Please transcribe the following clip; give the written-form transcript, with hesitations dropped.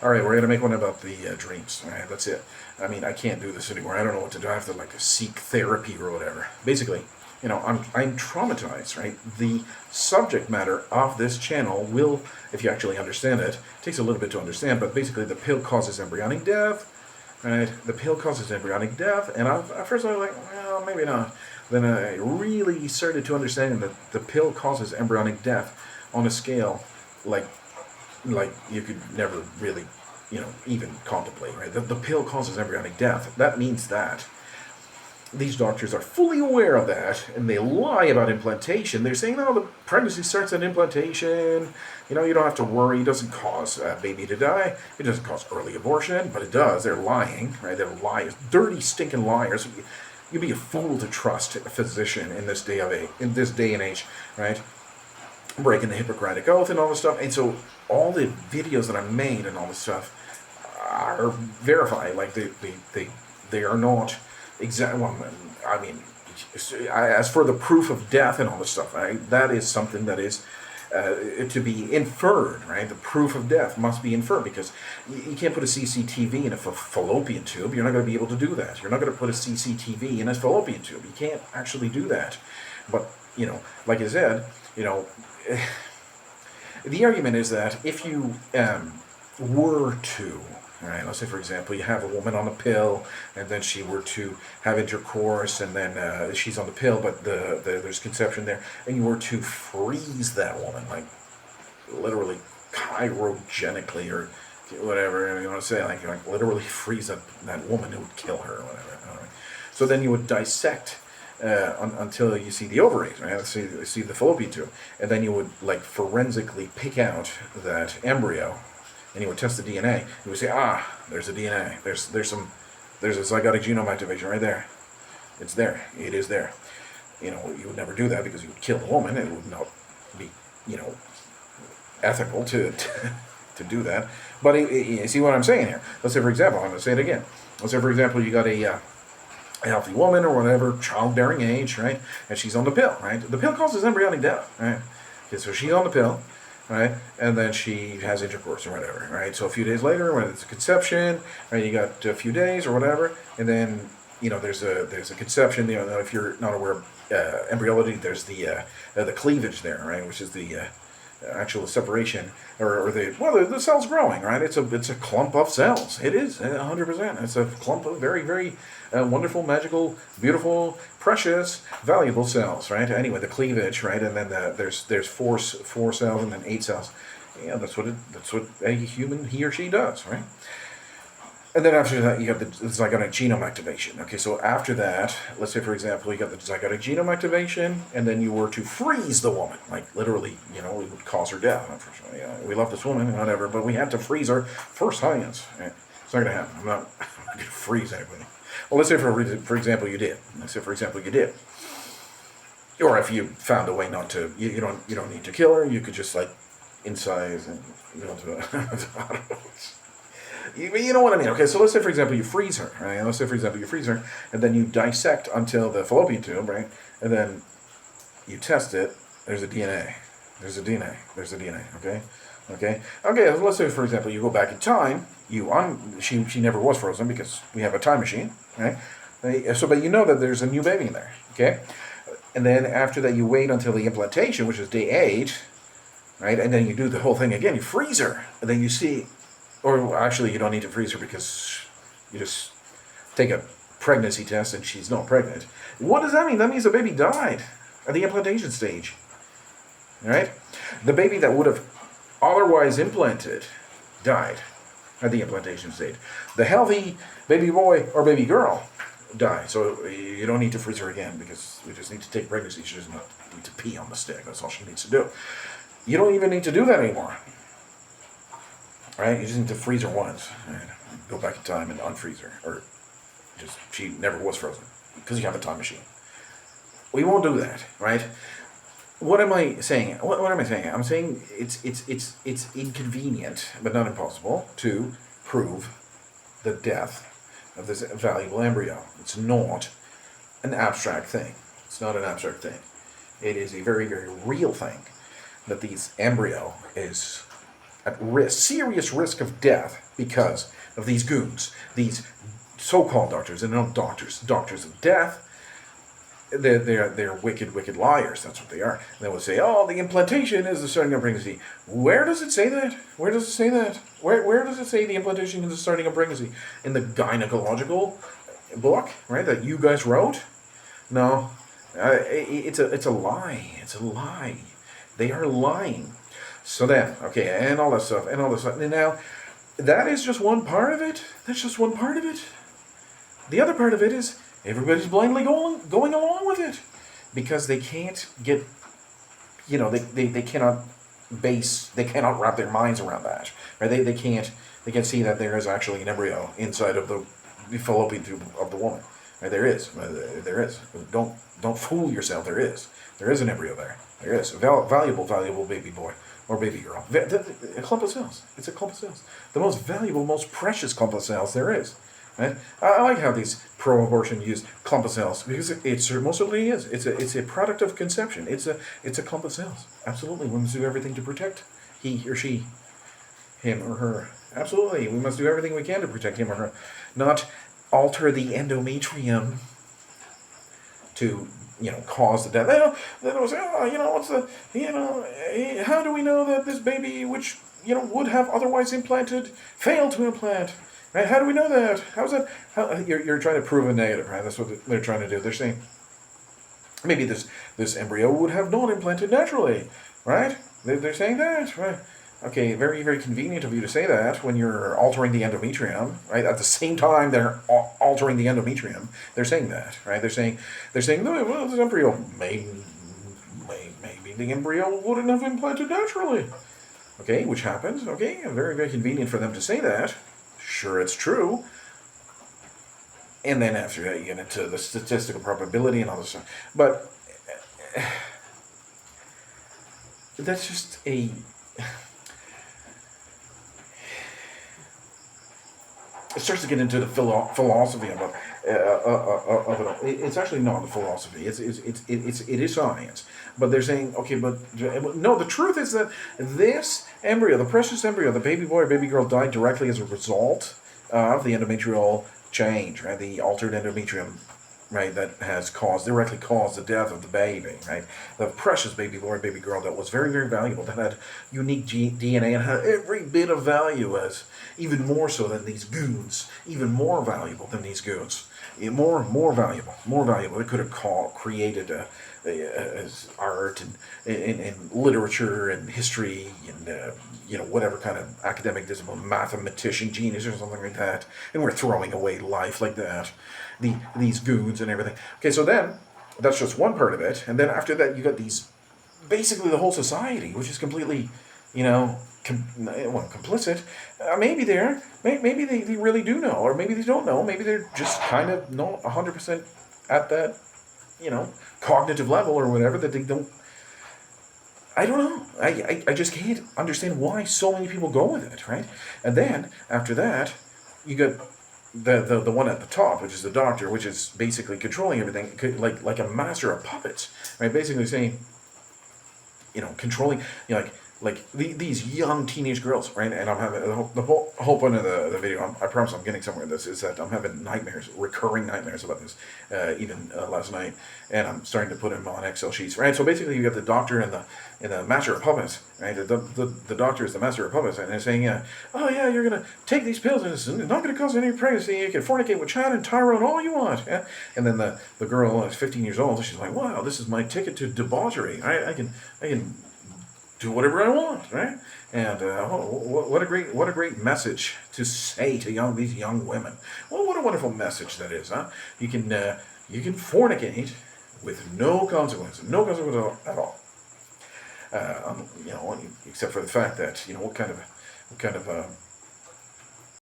All right, we're going to make one about the dreams. All right, that's it. I mean, I can't do this anymore. I don't know what to do. I have to like seek therapy or whatever. Basically, I'm traumatized, right? The subject matter of this channel will, if you actually understand it, takes a little bit to understand, but basically the pill causes embryonic death, right? The pill causes embryonic death, and at first I was like, well, maybe not. Then I really started to understand that the pill causes embryonic death on a scale like you could never really, even contemplate, right? The pill causes embryonic death. That means that these doctors are fully aware of that, and they lie about implantation. They're saying, no, the pregnancy starts at implantation. You don't have to worry. It doesn't cause a baby to die. It doesn't cause early abortion, but it does. They're lying, right? They're liars, dirty, stinking liars. You'd be a fool to trust a physician in this day and age, right? Breaking the Hippocratic Oath and all this stuff. And so all the videos that I made and all this stuff are verified. Like they are not exact. Well, I mean, as for the proof of death and all this stuff, right, that is something that is to be inferred, right? The proof of death must be inferred because you can't put a CCTV in a fallopian tube. You're not going to be able to do that. You're not going to put a CCTV in a fallopian tube. You can't actually do that. But, like I said, the argument is that if you were to, right, let's say for example you have a woman on a pill and then she were to have intercourse and then she's on the pill but there's conception there, and you were to freeze that woman, like literally cryogenically or whatever you want to say, like literally freeze that woman, it would kill her or whatever. So then you would dissect until you see the ovaries, right? See the fallopian tube, and then you would like forensically pick out that embryo, and you would test the DNA. You would say, there's a DNA. There's a zygotic genome activation right there. It's there. It is there. You would never do that because you would kill the woman. It would not be, ethical to do that. But you see what I'm saying here? Let's say, for example, I'm going to say it again. Let's say, for example, you got a healthy woman or whatever, childbearing age, right? And she's on the pill, right? The pill causes embryonic death, right? Okay, so she's on the pill, right? And then she has intercourse or whatever, right? So a few days later, when it's a conception, right? You got a few days or whatever, and then there's a conception. If you're not aware of embryology, there's the cleavage there, right? Which is the actual separation or the cell's growing, right? It's a clump of cells. It is 100%. It's a clump of very, very wonderful, magical, beautiful, precious, valuable cells, right? Anyway, the cleavage, right? And then there's four cells and then 8 cells. Yeah, that's what a human, he or she does, right? And then after that, you got the zygotic genome activation. Okay, so after that, let's say, for example, you got the zygotic genome activation, and then you were to freeze the woman. Like, literally, it would cause her death, unfortunately. We love this woman, whatever, but we had to freeze her for science. Right? It's not going to happen. I'm not going to freeze anybody. Well, let's say, for example, you did. Let's say, for example, you did. Or if you found a way not to, you don't need to kill her. You could just, like, incise and, I don't know. You know what I mean? Okay, so let's say, for example, you freeze her, right? Let's say, for example, you freeze her, and then you dissect until the fallopian tube, right? And then you test it. There's a DNA. There's a DNA. There's a DNA, okay? Okay, let's say, for example, you go back in time. She never was frozen because we have a time machine, right? So, but you know that there's a new baby in there, okay? And then after that, you wait until the implantation, which is day 8, right? And then you do the whole thing again. You freeze her, and then you see... Or actually, you don't need to freeze her because you just take a pregnancy test and she's not pregnant. What does that mean? That means the baby died at the implantation stage. Right? The baby that would have otherwise implanted died at the implantation stage. The healthy baby boy or baby girl died. So you don't need to freeze her again because we just need to take pregnancy. She doesn't need to pee on the stick. That's all she needs to do. You don't even need to do that anymore. Right? You just need to freeze her once. Right? Go back in time and unfreeze her. Or just, she never was frozen. Because you have a time machine. We won't do that, right? What am I saying? What am I saying? I'm saying it's inconvenient, but not impossible, to prove the death of this valuable embryo. It's not an abstract thing. It's not an abstract thing. It is a very, very real thing that this embryo is at risk, serious risk of death because of these goons, these so-called doctors, and not doctors, doctors of death. They're wicked, wicked liars. That's what they are. And they will say, "Oh, the implantation is the starting of pregnancy." Where does it say that? Where does it say that? Where does it say the implantation is the starting of pregnancy? In the gynecological book, right? That you guys wrote? No, it's a lie. It's a lie. They are lying. So then, okay, and all this stuff, and all this stuff. And now, that is just one part of it. That's just one part of it. The other part of it is everybody's blindly going along with it because they can't get, they cannot they cannot wrap their minds around that. Right? They can't see that there is actually an embryo inside of the fallopian tube of the woman. Right? There is. There is. Don't fool yourself. There is. There is an embryo there. There is a valuable baby boy or baby girl. A clump of cells. It's a clump of cells. The most valuable, most precious clump of cells there is. Right? I like how these pro-abortion use clump of cells because it most certainly is. It's a product of conception. It's a clump of cells. Absolutely, we must do everything to protect he or she, him or her. Absolutely, we must do everything we can to protect him or her, not alter the endometrium to cause the death. They don't say, what's the how do we know that this baby which would have otherwise implanted failed to implant? Right? How do we know that? How's that? You're trying to prove a negative, right? That's what they're trying to do. They're saying maybe this embryo would have not implanted naturally, right? They're saying that, right? Okay, very, very convenient of you to say that when you're altering the endometrium, right? At the same time they're altering the endometrium, they're saying that, right? They're saying, no, well, this embryo maybe the embryo wouldn't have implanted naturally. Okay, which happens. Okay, very, very convenient for them to say that. Sure, it's true. And then after that, you get into the statistical probability and all this stuff. But that's just a... It starts to get into the philosophy of it. It's actually not the philosophy. It is science. But they're saying, okay, but no. The truth is that this embryo, the precious embryo, the baby boy or baby girl, died directly as a result of the endometrial change, right? The altered endometrium, right? That has directly caused the death of the baby, right? The precious baby boy or baby girl that was very, very valuable, that had unique DNA and had every bit of value, as even more so than these goons, even more valuable than these goons, more valuable. It could have created as art and literature and history and whatever kind of academic discipline, mathematician, genius or something like that, and we're throwing away life like that. These goons and everything. Okay, so then that's just one part of it, and then after that you got these, basically the whole society, which is completely, complicit. Maybe they really do know, or maybe they don't know. Maybe they're just kind of not 100% at that, cognitive level or whatever, that they don't. I don't know. I just can't understand why so many people go with it, right? And then after that, you got the one at the top, which is the doctor, which is basically controlling everything, like a master of puppets, right? Basically saying, controlling, like these young teenage girls, right? And I'm having the whole point of the video. I promise I'm getting somewhere with this. Is that I'm having recurring nightmares about this, even last night, and I'm starting to put them on Excel sheets, right? So basically, you got the doctor and the master of puppets, right? The doctor is the master of puppets, and they're saying, oh yeah, you're gonna take these pills, and it's not gonna cause any pregnancy. You can fornicate with Chad and Tyrone all you want, yeah? And then the girl is 15 years old. She's like, wow, this is my ticket to debauchery. I can do whatever I want, right? And what a great message to say to these young women. Well, what a wonderful message that is, huh? You can fornicate with no consequence at all. Except for the fact that what kind of